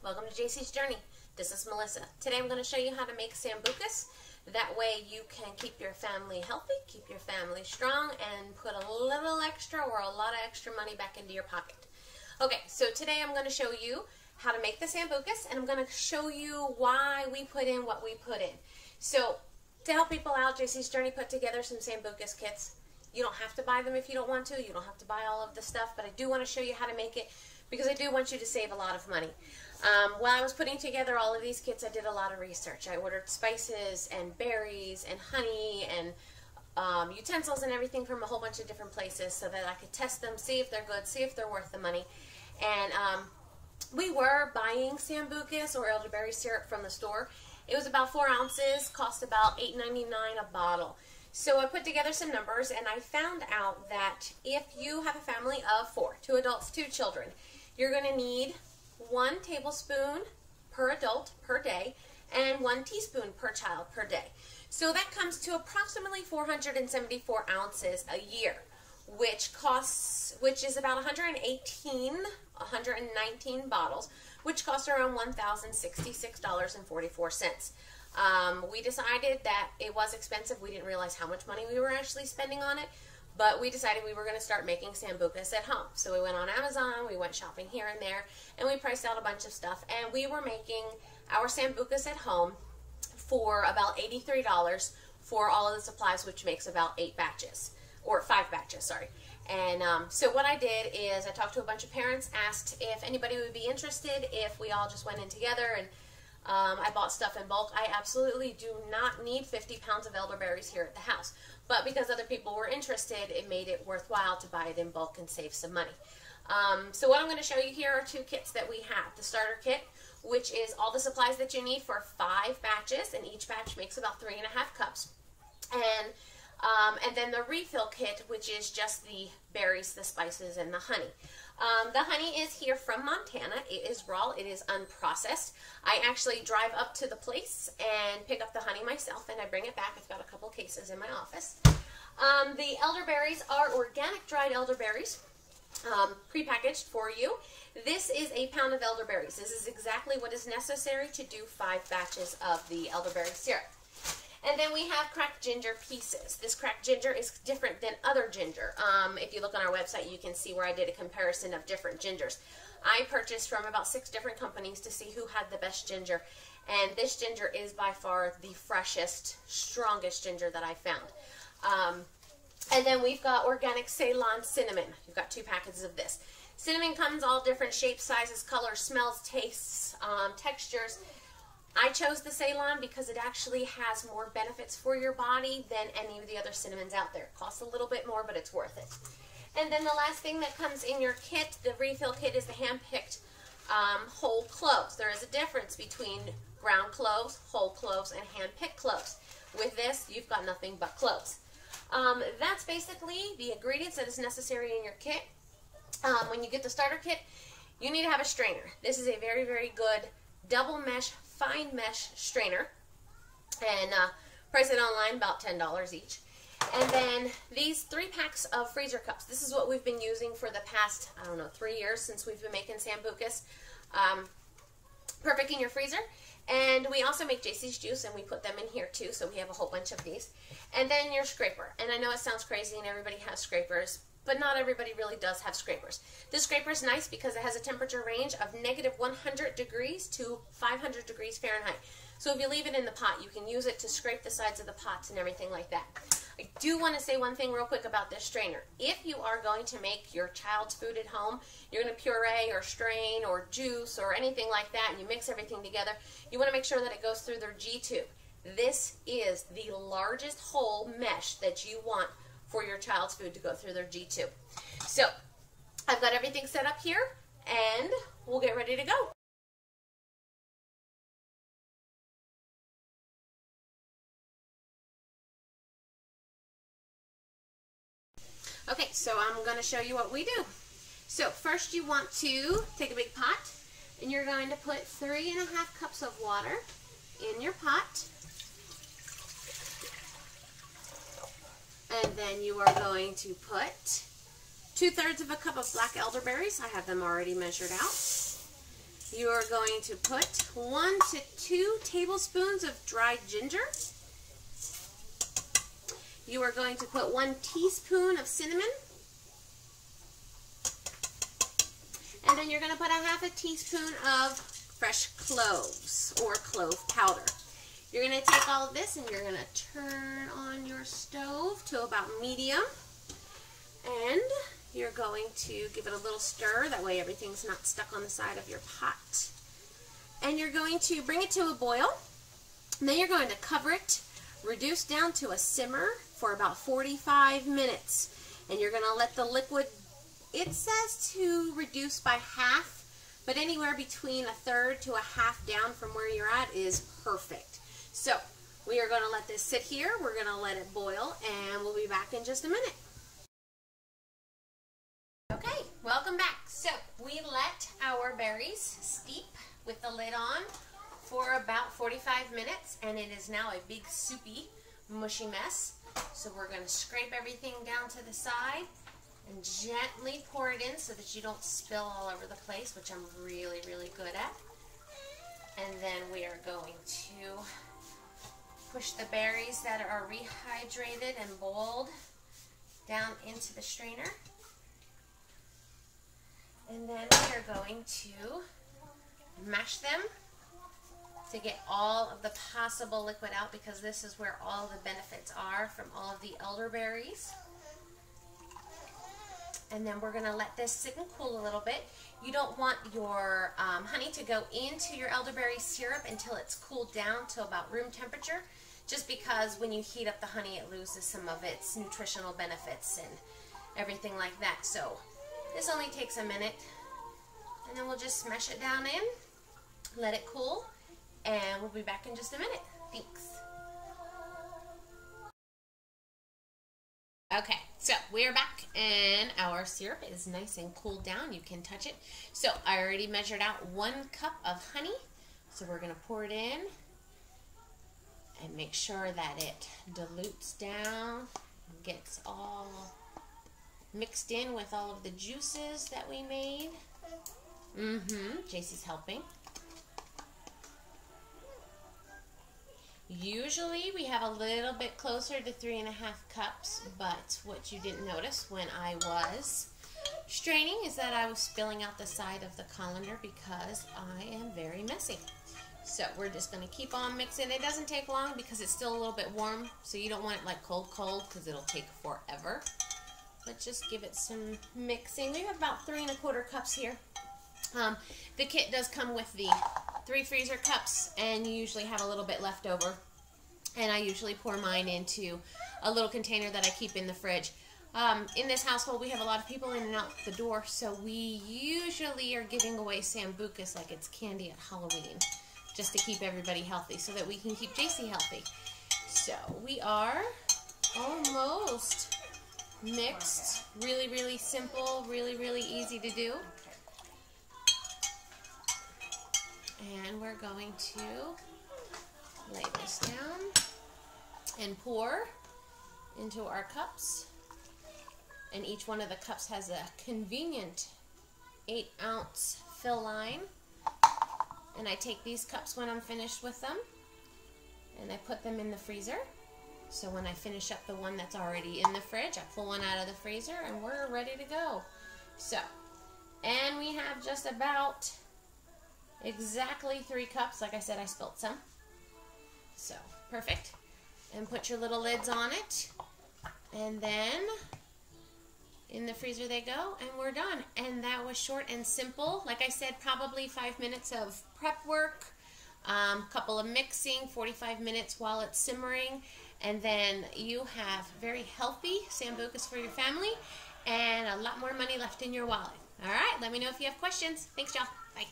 Welcome to JC's Journey. This is Melissa. Today I'm going to show you how to make sambucus. That way you can keep your family healthy, keep your family strong, and put a little extra or a lot of extra money back into your pocket. Okay, so today I'm going to show you how to make the sambucus, and I'm going to show you why we put in what we put in. So to help people out, JC's Journey put together some sambucus kits. You don't have to buy them if you don't want to. You don't have to buy all of the stuff, but I do want to show you how to make it because I do want you to save a lot of money. While I was putting together all of these kits, I did a lot of research. I ordered spices and berries and honey and utensils and everything from a whole bunch of different places so that I could test them, see if they're good, see if they're worth the money. And we were buying sambucus or elderberry syrup from the store. It was about 4 ounces, cost about $8.99 a bottle. So I put together some numbers, and I found out that if you have a family of 4, 2 adults, 2 children, you're going to need 1 tablespoon per adult per day and 1 teaspoon per child per day. So that comes to approximately 474 ounces a year, which is about 119 bottles, which cost around $1,066.44. We decided that it was expensive. We didn't realize how much money we were actually spending on it, but we decided we were going to start making sambucus at home. So we went on Amazon, we went shopping here and there, and we priced out a bunch of stuff, and we were making our sambucus at home for about $83 for all of the supplies, which makes about 8 batches, or 5 batches, sorry. And so what I did is I talked to a bunch of parents, asked if anybody would be interested if we all just went in together, and I bought stuff in bulk. I absolutely do not need 50 pounds of elderberries here at the house. But because other people were interested, it made it worthwhile to buy it in bulk and save some money. So what I'm going to show you here are 2 kits that we have. The starter kit, which is all the supplies that you need for 5 batches, and each batch makes about 3.5 cups. And then the refill kit, which is just the berries, the spices, and the honey. The honey is here from Montana. It is raw. It is unprocessed. I actually drive up to the place and pick up the honey myself, and I bring it back. I've got a couple cases in my office. The elderberries are organic dried elderberries, prepackaged for you. This is a pound of elderberries. This is exactly what is necessary to do 5 batches of the elderberry syrup. And then we have cracked ginger pieces. This cracked ginger is different than other ginger. If you look on our website, you can see where I did a comparison of different gingers. I purchased from about 6 different companies to see who had the best ginger. And this ginger is by far the freshest, strongest ginger that I found. And then we've got organic Ceylon cinnamon. You've got 2 packets of this. Cinnamon comes all different shapes, sizes, colors, smells, tastes, textures. I chose the Ceylon because it actually has more benefits for your body than any of the other cinnamons out there. It costs a little bit more, but it's worth it. And then the last thing that comes in your kit, the refill kit, is the hand-picked whole cloves. There is a difference between ground cloves, whole cloves, and hand-picked cloves. With this, you've got nothing but cloves. That's basically the ingredients that is necessary in your kit. When you get the starter kit, you need to have a strainer. This is a very, very good double mesh, fine mesh strainer, and price it online about $10 each. And then these 3 packs of freezer cups. This is what we've been using for the past, I don't know, 3 years since we've been making sambucus. Perfect in your freezer. And we also make JC's juice, and we put them in here too, so we have a whole bunch of these. And then your scraper. And I know it sounds crazy and everybody has scrapers, but not everybody really does have scrapers. This scraper is nice because it has a temperature range of -100 degrees to 500 degrees Fahrenheit. So if you leave it in the pot, you can use it to scrape the sides of the pots and everything like that. I do want to say one thing real quick about this strainer. If you are going to make your child's food at home, you're going to puree or strain or juice or anything like that, and you mix everything together, you want to make sure that it goes through their G-tube. This is the largest hole mesh that you want for your child's food to go through their G-tube. So I've got everything set up here, and we'll get ready to go. Okay, so I'm going to show you what we do. So first you want to take a big pot, and you're going to put 3.5 cups of water in your pot. And then you are going to put 2/3 of a cup of black elderberries. I have them already measured out. You are going to put 1 to 2 tablespoons of dried ginger. You are going to put 1 teaspoon of cinnamon. And then you're going to put a half a teaspoon of fresh cloves or clove powder. You're going to take all of this and you're going to turn on your stove to about medium. And you're going to give it a little stir. That way everything's not stuck on the side of your pot. And you're going to bring it to a boil. And then you're going to cover it, reduce down to a simmer for about 45 minutes. And you're going to let the liquid, it says to reduce by half, but anywhere between 1/3 to a half down from where you're at is perfect. So we are going to let this sit here. We're going to let it boil, and we'll be back in just a minute. Okay, welcome back. So we let our berries steep with the lid on for about 45 minutes, and it is now a big soupy, mushy mess. So we're going to scrape everything down to the side and gently pour it in so that you don't spill all over the place, which I'm really, really good at. And then we are going to push the berries that are rehydrated and boiled down into the strainer. And then we are going to mash them to get all of the possible liquid out, because this is where all the benefits are from all of the elderberries. And then we're going to let this sit and cool a little bit. You don't want your honey to go into your elderberry syrup until it's cooled down to about room temperature, just because when you heat up the honey it loses some of its nutritional benefits and everything like that. So this only takes a minute, and then we'll just smash it down in, let it cool, and we'll be back in just a minute. Thanks. Okay, so we are back, and our syrup is nice and cooled down. You can touch it. So I already measured out 1 cup of honey. So we're going to pour it in and make sure that it dilutes down and gets all mixed in with all of the juices that we made. JC's helping. Usually we have a little bit closer to 3.5 cups, but what you didn't notice when I was straining is that I was spilling out the side of the colander because I am very messy. So we're just going to keep on mixing. It doesn't take long because it's still a little bit warm, so you don't want it like cold because it'll take forever. But just give it some mixing. We have about 3¼ cups here. The kit does come with the 3 freezer cups, and you usually have a little bit left over. And I usually pour mine into a little container that I keep in the fridge. In this household, we have a lot of people in and out the door, so we usually are giving away sambucus like it's candy at Halloween, just to keep everybody healthy so that we can keep JC healthy. So we are almost mixed. Really, really simple, really, really easy to do. And we're going to lay this down and pour into our cups. And each one of the cups has a convenient 8-ounce fill line. And I take these cups when I'm finished with them, and I put them in the freezer. So when I finish up the one that's already in the fridge, I pull one out of the freezer and we're ready to go. So, and we have just about exactly 3 cups. Like I said, I spilled some. So, perfect. And put your little lids on it. And then in the freezer they go, and we're done. And that was short and simple. Like I said, probably 5 minutes of prep work, couple of mixing, 45 minutes while it's simmering, and then you have very healthy sambucus for your family and a lot more money left in your wallet. All right, let me know if you have questions. Thanks, y'all. Bye.